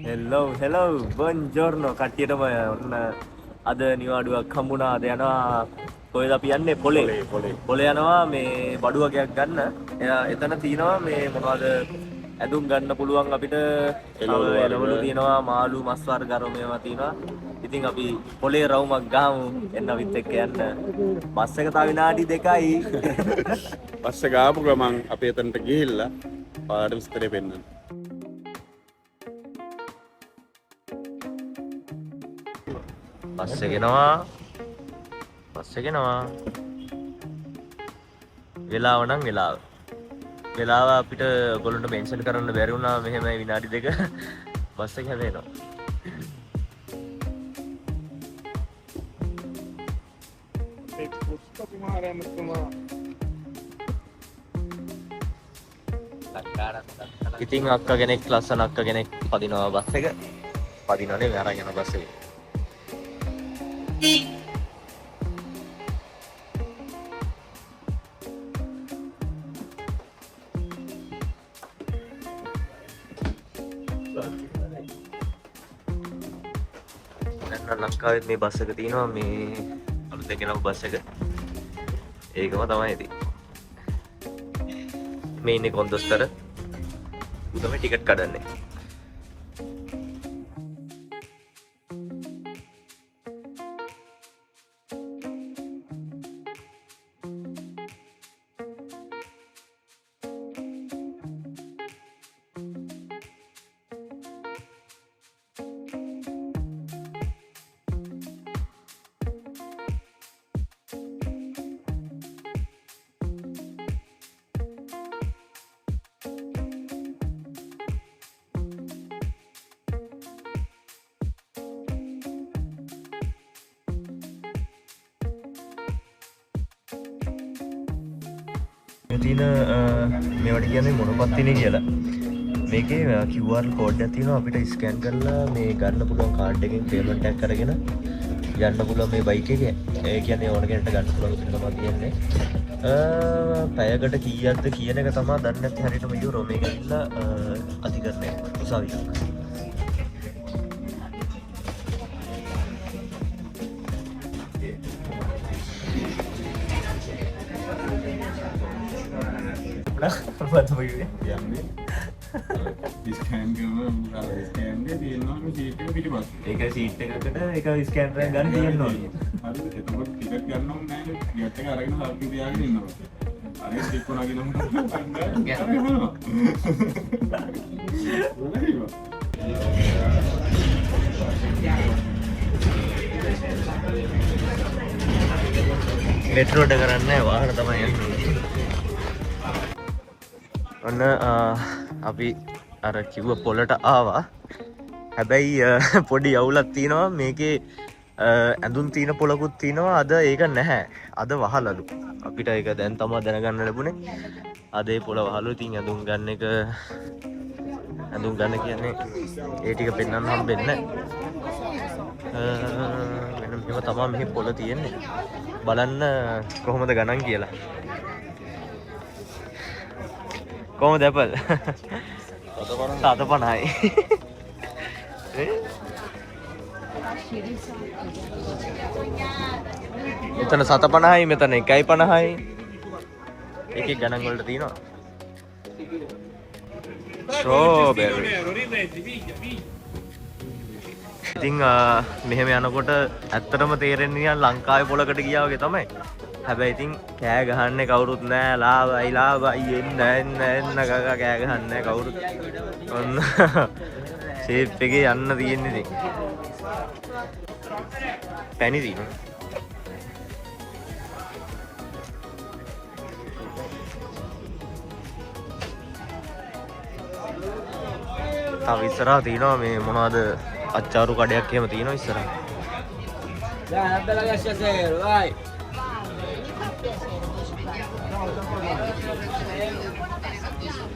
Hello බොන්ජෝර්නෝ කට්ටියටම ඔන්න අද නිවාඩුවක් හම්බුණාද යනවා කොහෙද අපි යන්නේ පොලේ යනවා මේ බඩු වගේක් ගන්න එතන තියෙනවා මේ මොනවද ඇඳුම් ගන්න පුළුවන් අපිට එළවලු තියෙනවා මාළු මස් වර්ග අර මේවා තියෙනවා ඉතින් අපි පොලේ රවුමක් ගහමු එන්න අපිත් එක්ක යන්න බස් එක තව විනාඩි 2යි බස් එක ආපු ගමන් අපි එතනට ගිහිල්ලා පාඩම් විස්තරය පෙන්නන්න බස් එකනවා වෙලාව නම් වෙලාව අපිට ඔයගොල්ලන්ට මෙන්ෂන් කරන්න බැරි වුණා මෙහෙමයි විනාඩි 2 බස් එක හැදෙනවා ඉතින් අක්ක කෙනෙක් ලස්සන අක්ක කෙනෙක් පදිනවා බස් එක පදිනවනේ අරන් යන බස් එක ලංකාවෙත් මේ බස් එක තියෙනවා මේ අලුතෙන් ගෙනව බස් එක ඒකම තමයි ඉතින් මේ ඉන්නේ කොන්දොස්තර උ තමයි ටිකට් කඩන්නේ තියෙන මේවට කියන්නේ මොනපත්තිනේ කියලා මේකේ QR කෝඩ් එකක් තියෙනවා අපිට ස්කෑන් කරලා මේ ගන්න පුළුවන් කාඩ් එකෙන් පේමන්ට් එකක් කරගෙන යන්න පුළුවන් මේ බයික් එකේ ඒ කියන්නේ ඕන කෙනෙක්ට ගන්න පුළුවන් විදිහට තමයි කියන්නේ පැයකට කීයක්ද කියන එක තමයි දන්නේ නැති හරියටම යුරෝ මේක ඉල්ල අධිකරණය උසාවියක් Buat apa gitu ya? Scan කරනවා ස්කෑන් එකේ තියෙනවා සීට් එක පිටිපස්ස. ඒක සීට් එකකට ඒක ස්කෑනර් එක ගන්න තියෙනවා. හරිද? එතකොට ටිකට් ගන්න ඕනේ නැහැ. ටිකට් එක අරගෙන හල්පි තියාගෙන ඉන්නවා. අර ටිකට් කොනගෙන මෙට්‍රෝ එක කරන්නේ වාහන තමයි යන්නේ. ඔන්න අපි අර කිව්ව පොලට ආවා හැබැයි පොඩි අවුලක් තියෙනවා මේකේ ඇඳුම් තියෙන පොලකුත් තියෙනවා අද ඒක නැහැ අද වහලලු අපිට ඒක දැන් තමයි දැනගන්න ලැබුණේ අද ඒ පොල වහලු ඉතින් ඇඳුම් ගන්න එක ඇඳුම් ගන්න කියන්නේ ඒ ටික පෙන්වන්න හම්බෙන්නේ නැහැ මෙන්න තමයි මෙහි පොල තියෙන්නේ බලන්න කොහොමද ගණන් කියලා කොහොමද ඇපල්? 750යි. මෙතන 750යි මෙතන 150යි. එකේ ගණන් වලට තියෙනවා. ස්ට්‍රෝබෙරි. ඉතින් මෙහෙම යනකොට ඇත්තටම තේරෙන්නේ නිකන් ලංකාවේ පොලකට ගියා වගේ තමයි. හැබැයි ඉතින් කෑ ගහන්නේ කවුරුත් නෑ ලාභයි එන්න කකා කෑ ගහන්නේ කවුරුත් ඔන්න ෂේප් එකේ යන්න තියෙන්නේ ඉතින් පැණි තියෙනවා තව ඉස්සරහා තියෙනවා මේ මොනවද අච්චාරු කඩයක් එහෙම තියෙනවා ඉස්සරහා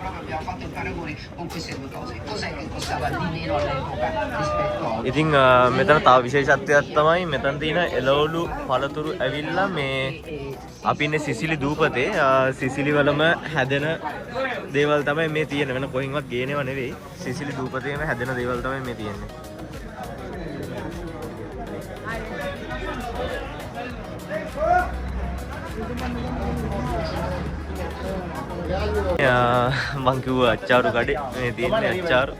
proprio abbiamo fatto il paragone con queste due cose. Cos'è che costava di meno all'epoca rispetto a oggi? ඉතින් මෙතන තව විශේෂත්වයක් තමයි මෙතන තියෙන එළවලු පළතුරු ඇවිල්ලා මේ අපි ඉන්නේ සිසිලි දූපතේ සිසිලි වලම හැදෙන දේවල් තමයි මේ තියෙන්නේ වෙන කොහෙන්වත් ගේනව නෙවෙයි සිසිලි දූපතේම හැදෙන දේවල් තමයි මේ තියෙන්නේ මං කිව්වා අච්චාරු කඩේ මේ තියෙන්නේ අච්චාරු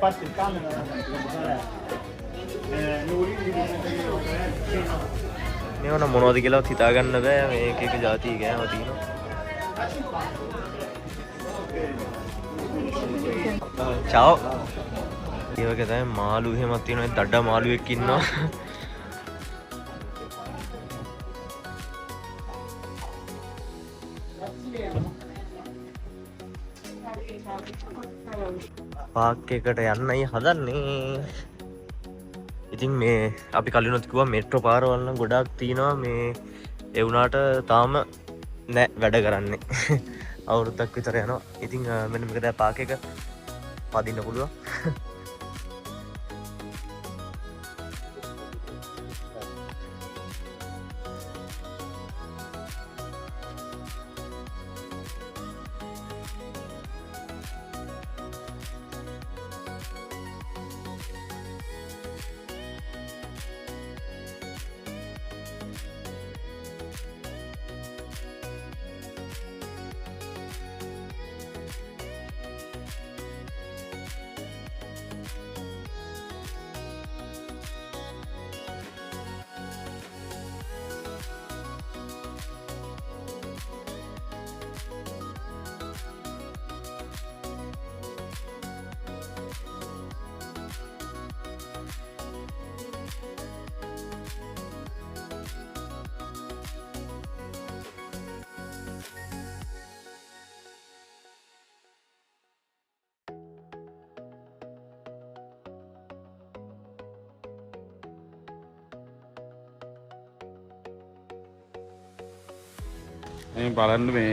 මේවන මොනවද කියලාවත් හිතාගන්න බෑ මේක එක જાති ගෑම තියෙනවා චාව් ඒ වගේ තමයි මාළු එහෙමත් තියෙනවා දඩ මාළුවෙක් ඉන්නවා පාක් එකට යන්නයි හදන්නේ ඉතින් මේ අපි කලිනුත් කිව්වා මෙට්‍රෝ පාරවල් නම් ගොඩාක් තියෙනවා මේ ඒ වුණාට තාම නෑ වැඩ කරන්නේ අවුරුද්දක් විතර යනවා ඉතින් මෙන්න මේක දැන් පාක් එක පදින්න පුළුවන් මේ බලන්න මේ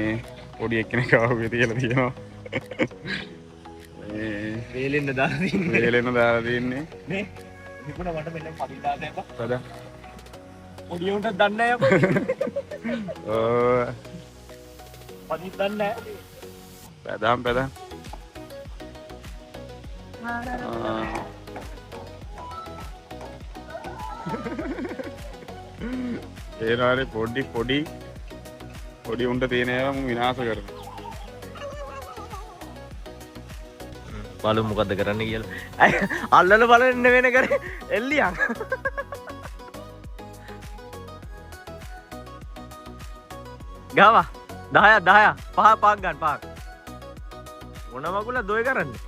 පොඩි එක්කෙනෙක් ආවගේ තියලා තියෙනවා මේ වේලෙන්න දාලා තින්නේ වේලෙන්න දාලා තින්නේ නේ විකුණ මට මෙන්න පදිලා දැම්පා පද පොඩි උන්ට දන්නේ නැහැ ඔව් පදිත් දන්නේ නැහැ පැදම් ඒනාරේ පොඩි උන්ට තියෙන ඒවා මම විනාශ කරනවා බලමු මොකද්ද කරන්න කියලා අල්ලල බලන්න වෙන කරේ එල්ලියක් ගාවා 10 5 පාක් ගන්න පාක් මොන මගුල දොය කරන්නේ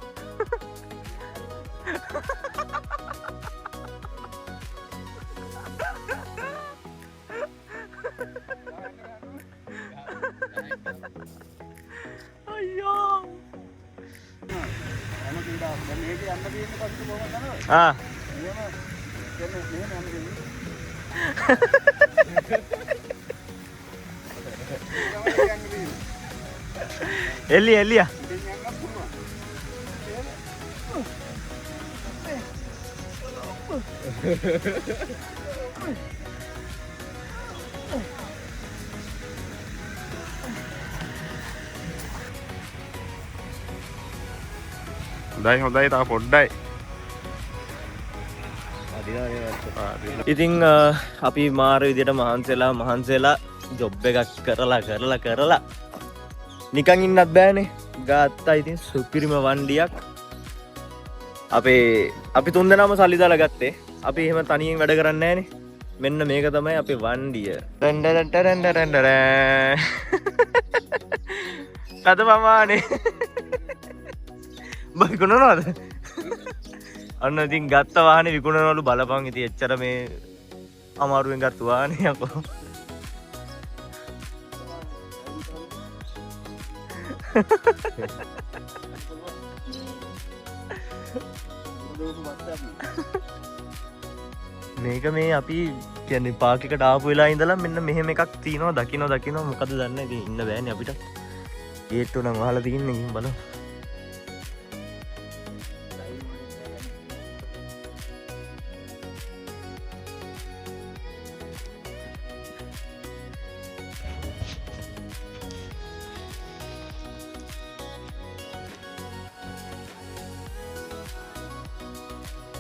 අයියෝ එල්ලිය හොඳයි තා පොඩ්ඩයි ඉතින් අපි මාර විදියට මහන්සලා ජොබ් එකක් කරලා නිකන් ඉන්නත් බෑනේ ගත්තා ඉතින් සුපිරිම වණ්ඩියක් අපි තුන්දෙනාම සල්ලි දාලා ගත්තේ අපි එහෙම තනියෙන් වැඩ කරන්නේ නැහනේ මෙන්න මේක තමයි අපේ වණ්ඩිය කද පමානේ විකුණනවද අන්න ඉතින් ගත්ත වාහනේ විකුණනවලු බලපන් ඉතින් එච්චර මේ අමාරුවෙන් ගත්ත වාහනේ යකෝ මේක මේ අපි කියන්නේ පාක් එකට ආපු වෙලා ඉඳලා මෙන්න මෙහෙම එකක් තියෙනවා දකින්න මොකද දන්නේ ඉතින් ඉන්න බෑනේ අපිට ගේට්ටු නම් වහලා තින්නේ ගිහින් බලමු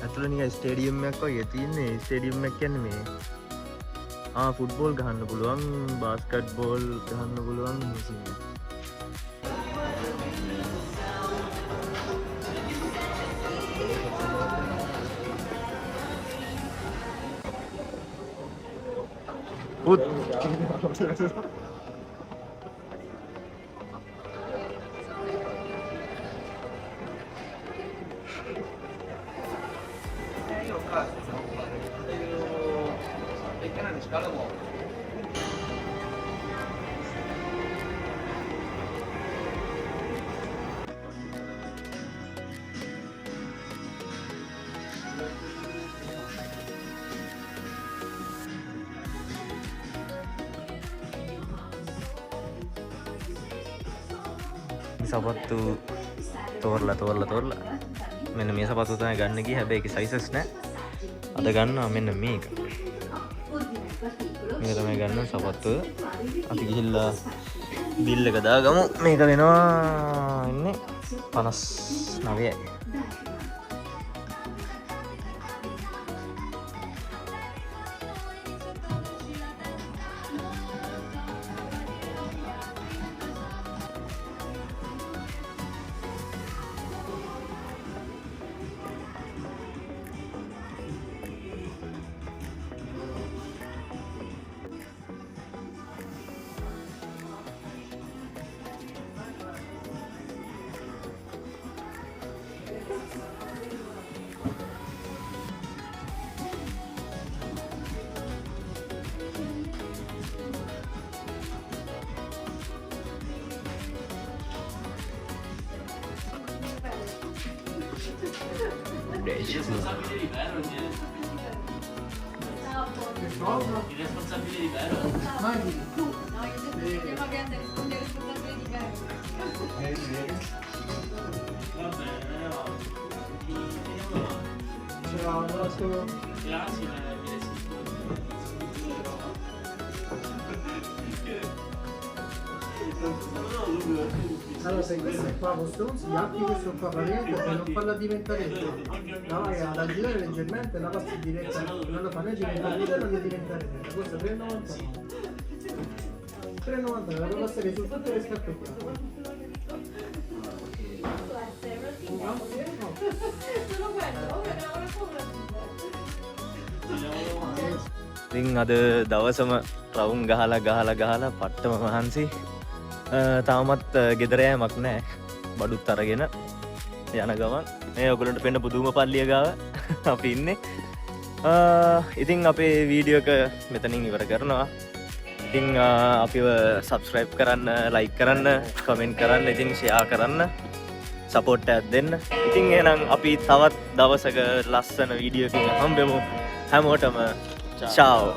ඇතුළ නිකන් ස්ටේඩියම් එකක් වගේ තියෙන්නේ. ස්ටේඩියම් එක කියන්නේ මේ ෆුට්බෝල් ගහන්න පුළුවන්, බාස්කට් බෝල් ගහන්න පුළුවන් මිසින්නේ. Put. සපත්තු තෝරලා මෙන්න මේ සපත්තු තමයි ගන්න ගියේ. හැබැයි ඒකේ සයිසස් නැහැ. අද ගන්නවා මෙන්න මේක. මේක තමයි ගන්න සපත්තුව. අපි ගිහිල්ලා බිල් එක දාගමු. මේක වෙනවා ඉන්නේ 59යි. Allora se questo qua stronzi, apri questo qua praticamente per non farla diventare no, ad girare leggermente la pasta diretta non lo fa né diventare nera né diventare nera. Questo 3,90 3,90 la puoi passare su tutte le scarpe qua. ඉතින් අද දවසම රවුම් ගහලා පට්ටම මහන්සි. තාමත් ගෙදර යෑමක් නැහැ. බඩුත් අරගෙන යන ගමන් මේ ඔයගොල්ලන්ට පෙන්න පුදුම පල්ලිය ගාව අපි ඉන්නේ. ඉතින් අපේ වීඩියෝ එක මෙතනින් ඉවර කරනවා. ඉතින් අපිව සබ්ස්ක්‍රයිබ් කරන්න, ලයික් කරන්න, කමෙන්ට් කරන්න, ඉතින් ෂෙයා කරන්න, සපෝට් එකක් දෙන්න. ඉතින් එහෙනම් අපි තවත් දවසක ලස්සන වීඩියෝ එකකින් හම්බෙමු. හැමෝටම චාෝ.